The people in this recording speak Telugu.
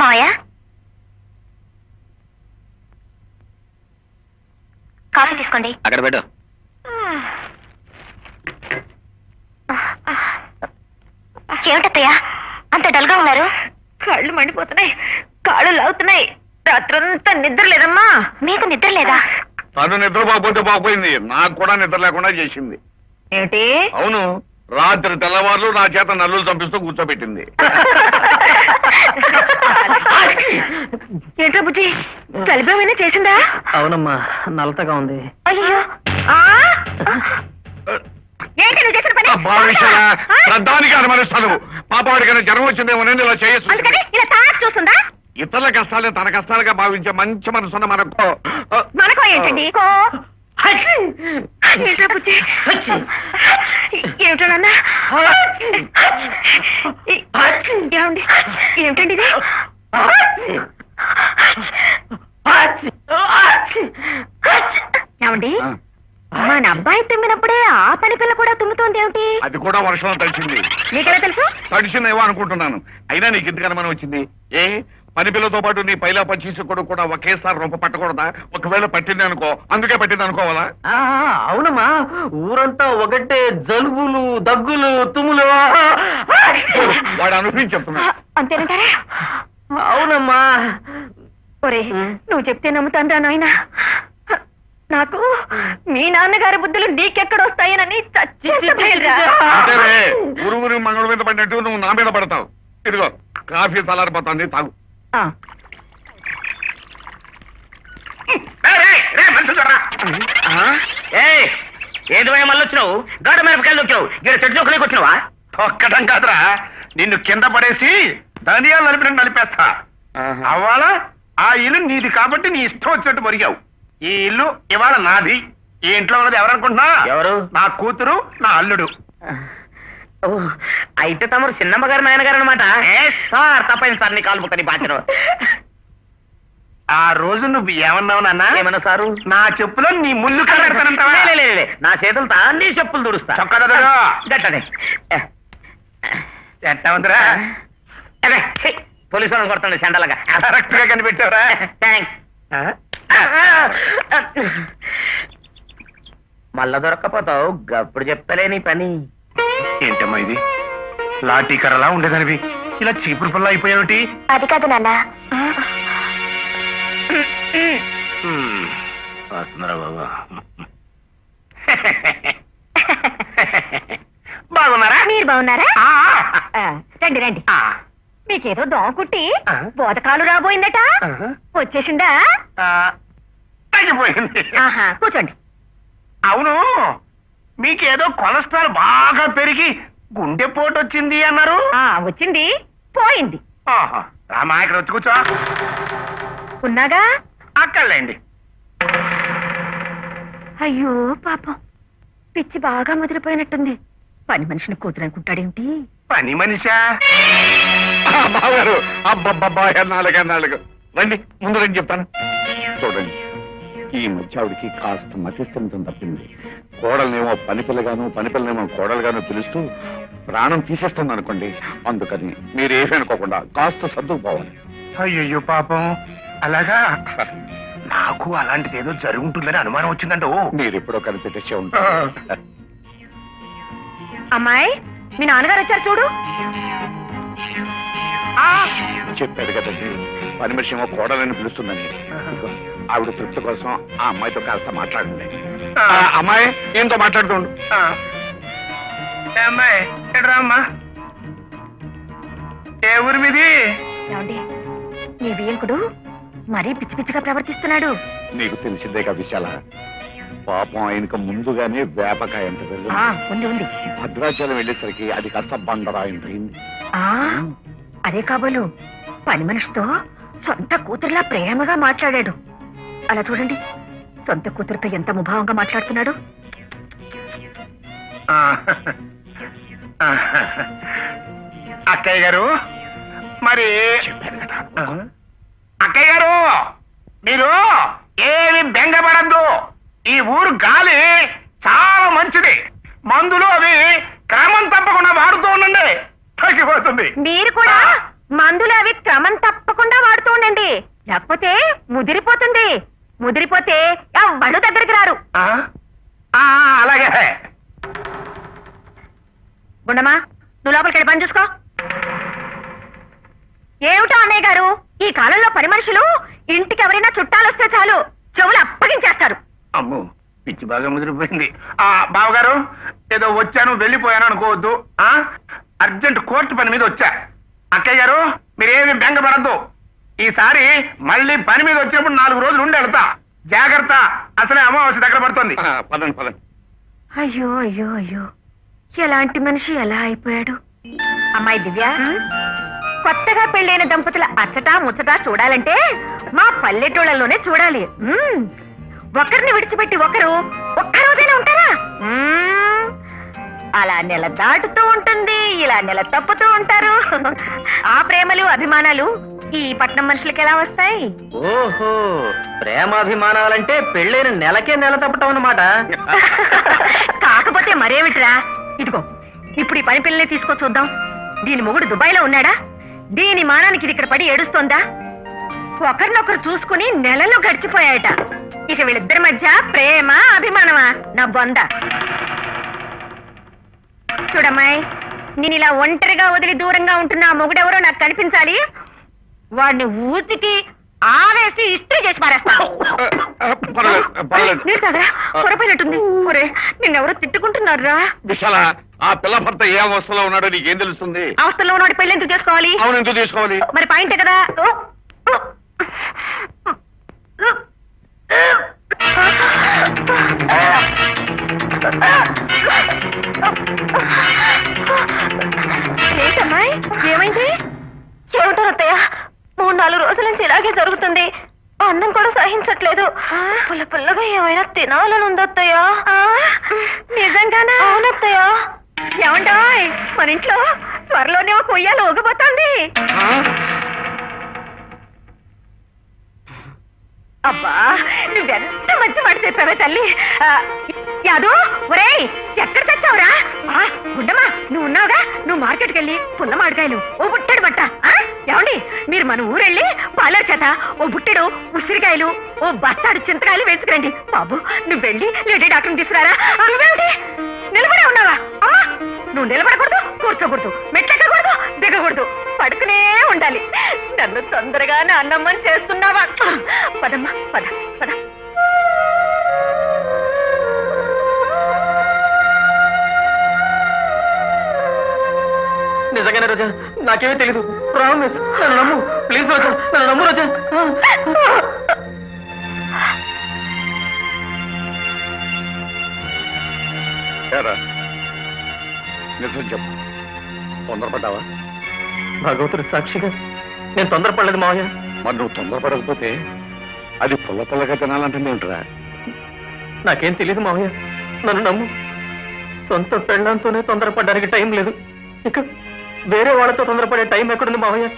మావయ్య కాఫీ తీసుకోండి. అక్కడ పెట్టు. ఏమిటత్తయ్యా అంత డల్గా ఉన్నారు? కళ్ళు మండిపోతున్నాయి, కాళ్ళు లాగుతున్నాయి. రాత్రంతా నిద్ర లేదమ్మా. మీకు నిద్ర లేదా? తను నిద్రపోకపోతే బాగుపోయింది, నాకు కూడా నిద్ర లేకుండా చేసింది. ఏమిటి? అవును, రాత్రి తెల్లవారులు నా చేత నల్లులు చంపిస్తూ కూర్చోబెట్టింది. ఏంట్రా బుజ్జి, కలిపేమైనా చేసిందా? అవునమ్మా, నలతగా ఉంది. అయ్యో, ఏంటి నువ్వు చేసిన పని? శ్రద్ధానికి అనుమానిస్తాను. పాపవాడికైనా జ్వరం వచ్చిందేమోనని ఇలా చేయొచ్చు. అందుకని ఇలా తాకి చూస్తుందా? ఇతరుల కష్టాలే తన కష్టాలుగా భావించే మంచి మనసున్న మనకు మనకో ఏంటండి? ఏంట్రా బుజ్జి, ఏమిటో నాన్న? ఏమండి, ఏమిటండి ఇది? ఏమండి, మన అబ్బాయి తుమ్మినప్పుడే ఆ పని పిల్ల కూడా తుమ్ముతోంది ఏమిటి? అది కూడా వర్షంలో తడిచింది. నీకెలా తెలుసు? తడిచిందేమో అనుకుంటున్నాను. అయినా నీకు ఇంటికి అనుమానం వచ్చింది ఏ? పని పిల్లతో పాటు నీ పైలా పచ్చి కొడుకు కూడా ఒకేసారి రొంప పట్టకూడదా? ఒకవేళ పట్టింది అనుకో, అందుకే పట్టింది అనుకోవాలా? అవునమ్మా, ఊరంతా ఒకటే జలుబులు, దగ్గులు, తుమ్ములు. వాడు అనుభవం చెప్తున్నా. అంతేనంటారా? అవునమ్మా. ఒరే, నువ్వు చెప్తే నమ్ముతాను రా నాయనా. నాకు మీ నాన్నగారి బుద్ధులు నీకెక్కడొస్తాయనని అంతేరే, ఊరు మంగళ మీద పడినట్టు నువ్వు నా మీద పడతావు. ఇదిగో కాఫీ చల్లారిపోతుంది, తాగు. ఏది మళ్ళీ వచ్చినావు? గాడ మిరపకాయలు వచ్చావు, ఇక్కడ చెట్టు వచ్చినావా? తొక్కడం కాదురా, నిన్ను కింద పడేసి ధనియాలు నలిపిన నలిపేస్తా. అవ్వాలా ఆ ఇల్లు నీది కాబట్టి నీ ఇష్టం వచ్చినట్టు మరిగావు. ఈ ఇల్లు ఇవాళ నాది. ఈ ఇంట్లో ఉన్నది ఎవరనుకుంటున్నా? ఎవరు? నా కూతురు, నా అల్లుడు. అయితే తమరు చిన్నమ్మ గారు, నాయనగారు అనమాట. సార్ తప్పైంది సార్, నీ కాలు ముక్కని బాధ్యత. ఆ రోజు నువ్వు ఏమన్నావు నాన్న? ఏమన్నా సారు? నా చెప్పులో నీ ముళ్ళు కరెడతానంటావా? నా చేతులతో అన్ని చెప్పులు తుడుస్తా. చొక్కదగా గట్టనే ఎట్టా ఉందిరా? పోలీసు వాళ్ళని కొడుతుంది సెండలుగా. కరెక్ట్ గా కనిపెట్టావురా. థ్యాంక్స్. మళ్ళా దొరక్కపోతావు, గప్పుడు చెప్తలే నీ పని. ఏంటమ్మా ఇది? లాఠీ కర్రలా ఉండేదనివి ఇలా చీపురు పనులు అయిపోయావుటి? అది కాదు నాన్న. వస్తున్నారా బాబా? బాగున్నారా? మీరు బాగున్నారా? రండి రండి. మీకేదో దోమ కుట్టి బోధకాలు రాబోయిందట, వచ్చేసిందా? తగ్గిపోయింది. ఆహా, కూర్చోండి. అవును, మీకేదో కొలెస్ట్రాల్ బాగా పెరిగి గుండెపోటు వచ్చింది అన్నారు. వచ్చింది, పోయింది. రామా, ఇక్కడ వచ్చి కూర్చో. ఉన్నాగా? అక్కర్లేండి. అయ్యో పాపం, పిచ్చి బాగా ముదిరిపోయినట్టుంది. పని మనిషిని కూతురు అనుకుంటాడేమిటి? పని మనిషా? బాగారు, అబ్బబ్బబ్బా, ఎన్నాళ్ళకు రండి, ముందు రండి చెప్తాను. చూడండి, ఈ మధ్య ఆవిడికి కాస్త మతిస్థిమితం తప్పింది. కోడలనేమో పనిపిల్లగాను, పనిపిల్లనేమో కోడలుగాను పిలుస్తూ ప్రాణం తీసేస్తుంది అనుకోండి. అందుకని మీరు ఏమీ అనుకోకుండా కాస్త సర్దుకుపోవాలి. అయ్యయ్యో పాపం, అలాగా? నాకు అలాంటిది ఏదో జరుగుతుందని అనుమానం వచ్చిందంట. మీరు ఎప్పుడో కనిపెట్టేసే ఉంటారు. అమ్మాయి, మీ నాన్నగారు వచ్చారు చూడు. చెప్పాడు కదండి, పని మనిషి ఏమో కోడలని పిలుస్తుందని. ఆవిడ తృప్తి కోసం ఆ అమ్మాయితో కాస్త మాట్లాడండి. అమ్మాయి ఏంతో మాట్లాడుతుండు. అమ్మాయి ఎడరామ్మా, ఏ ఊరి మీది? ఏమండి, మీ బియ్యంకుడు మరీ పిచ్చి పిచ్చిగా ప్రవర్తిస్తున్నాడు. నీకు తెలిసిందేగా విశాల, పాపం ఆయనకు ముందుగానే వేపకాయ ఎంత ఉంది ఉంది. భద్రాచలం వెళ్ళేసరికి అది కాస్త బండరాయింది. అదే కాబోలు పని మనిషితో సొంత కూతురులా ప్రేమగా మాట్లాడాడు. అలా చూడండి, సొంత కూతురుతో ఎంత ముభావంగా మాట్లాడుతున్నాడు. అక్కయ్య గారు, మరి అక్కయ్య గారు, మీరు ఏమి బెంగపడద్దు. ఈ ఊరు గాలి చాలా మంచిది. మందులు అవి క్రమం తప్పకుండా వాడుతూ ఉండండి, తగ్గిపోతుంది. మీరు కూడా మందులు అవి క్రమం తప్పకుండా వాడుతూ ఉండండి, లేకపోతే ముదిరిపోతుంది. ముదిరిపోతే ఎవ్వడు దగ్గరికి రారు. ఆ? ఆ, అలాగే. గుండమ్మా, నువ్వు లోపలికి వెళ్ళి పని చూసుకో. ఏమిటో అన్నయ్య గారు, ఈ కాలంలో పని మనుషులు ఇంటికి ఎవరైనా చుట్టాలు వస్తే చాలు చెవులు అప్పగించేస్తారు. అమ్మో, పిచ్చి బాగా ముదిరిపోయింది. బావగారు, ఏదో వచ్చాను వెళ్ళిపోయాను అనుకోవద్దు. అర్జెంట్ కోర్టు పని మీద వచ్చా. అక్కయ్య గారు, మీరేమి బెంగపడద్దు. ఈసారి మళ్ళీ పని మీద వచ్చినప్పుడు 4 రోజులు ఉండి వెళ్తా. జాగ్రత్త, అసలే అమావాస్య దగ్గర పడుతుంది. పదండి పదండి. అయ్యో అయ్యో అయ్యో, ఎలాంటి మనిషి ఎలా అయిపోయాడు. అమ్మాయి దివ్య, కొత్తగా పెళ్ళైన దంపతుల అచ్చటా ముచ్చటా చూడాలంటే మా పల్లెటూళ్ళలోనే చూడాలి. ఒకరిని విడిచిపెట్టి ఒకరు ఒక్కరోజైనా ఉంటారా? అలా నెల దాటుతూ ఉంటుంది, ఇలా నెల తప్పుతూ ఉంటారు. ఆ ప్రేమలు అభిమానాలు ఈ పట్నం మనుషులకి ఎలా వస్తాయి? ఓహో, ప్రేమాభిమానాలంటే పెళ్ళైన నెలకే నెల తప్పటం అన్నమాట. కాకపోతే మరేమిట్రా, ఇదిగో ఇప్పుడు ఈ పని పిల్లల్ని తీసుకో చూద్దాం. దీని మొగుడు దుబాయ్లో ఉన్నాడా? దీని మానానికి ఇది ఇక్కడ పడి ఏడుస్తోందా? ఒకరినొకరు చూసుకుని నెలలు గడిచిపోయాయట. ఇక వీళ్ళిద్దరి మధ్య ప్రేమ అభిమానమా? నా బొంద. చూడమ్మాయి, నేను ఇలా ఒంటరిగా వదిలి దూరంగా ఉంటున్న ఆ మొగుడెవరో నాకు కనిపించాలి. వాడిని ఊతికి ఆవేసి ఇస్త్రీ చేసి పారేస్తాను. నీరు తాగరా, పొరపోయినట్టుంది. ఒరే, నిన్నెవరో తిట్టుకుంటున్నారా? విశాల, ఆ పిల్ల భర్త ఏ అవస్థలో ఉన్నాడో నీకేం తెలుస్తుంది? అవస్థలో ఉన్నాడు, పెళ్లి ఎందుకు చేసుకోవాలి? అవును, ఎందుకు తీసుకోవాలి? మరి పాయింటే కదా. ఏంటమ్మాయి, ఏమైంది? ఏమిటో అత్తయ్య, 3-4 రోజుల నుంచి ఇలాగే జరుగుతుంది. అన్నం కూడా సహించట్లేదు. పుల్ల పుల్లగా ఏమైనా తినాలని ఉందత్తయ్య. నిజంగానా? అవునత్తయ్య. ఏమంటాయ్, మన ఇంట్లో త్వరలోనే ఒక ఉయ్యాలు ఊగబోతోంది. అబ్బా, నువ్వెంత మంచి మాట చెప్పావే తల్లి. యాదో, ఒరేయ్, ఎక్కడ తెచ్చావురా? గుండమ్మా, నువ్వు ఉన్నావుగా, నువ్వు మార్కెట్కి వెళ్ళి పుల్ల మామిడికాయలు, ఓ బుట్టెడు బట్ట. ఏమండి, మీరు మన ఊరెళ్ళి పాలర్ చేత ఓ బుట్టెడు ఉసిరికాయలు, ఓ బస్తాడు చింతకాయలు వేసుకురండి. బాబు, నువ్వు వెళ్ళి లేడీ డాక్టర్ని తీసుకురారా. నువ్వేమిటి నిలబడే ఉన్నావా? అమ్మా, నువ్వు నిలబడకూడదు, కూర్చోకూడదు, మెట్లెక్కకూడదు, దిగకూడదు, పడుకునే ఉండాలి. నన్ను తొందరగా నా అన్నమ్మని చేస్తున్నావా? పదమ్మా, పద పద. నిజంగానే రోజా, నాకేమీ తెలీదు. ప్రామిస్, నన్ను నమ్ము. ప్లీజ్ రోజా, నన్ను నమ్ము రోజా. నిజం చెప్పు, తొందరపడ్డావా? భగవంతుడి సాక్షిగా నేను తొందరపడలేదు మావయ్య. మరి నువ్వు తొందరపడకపోతే అది పుల్ల పుల్లగా తినాలంటుంది ఏంటరా? నాకేం తెలియదు మావయ్య, నన్ను నమ్ము. సొంత పెళ్ళంతోనే తొందరపడడానికి టైం లేదు, ఇక వేరే వాళ్ళతో తొందరపడే టైం ఎక్కడుంది మావయ్య?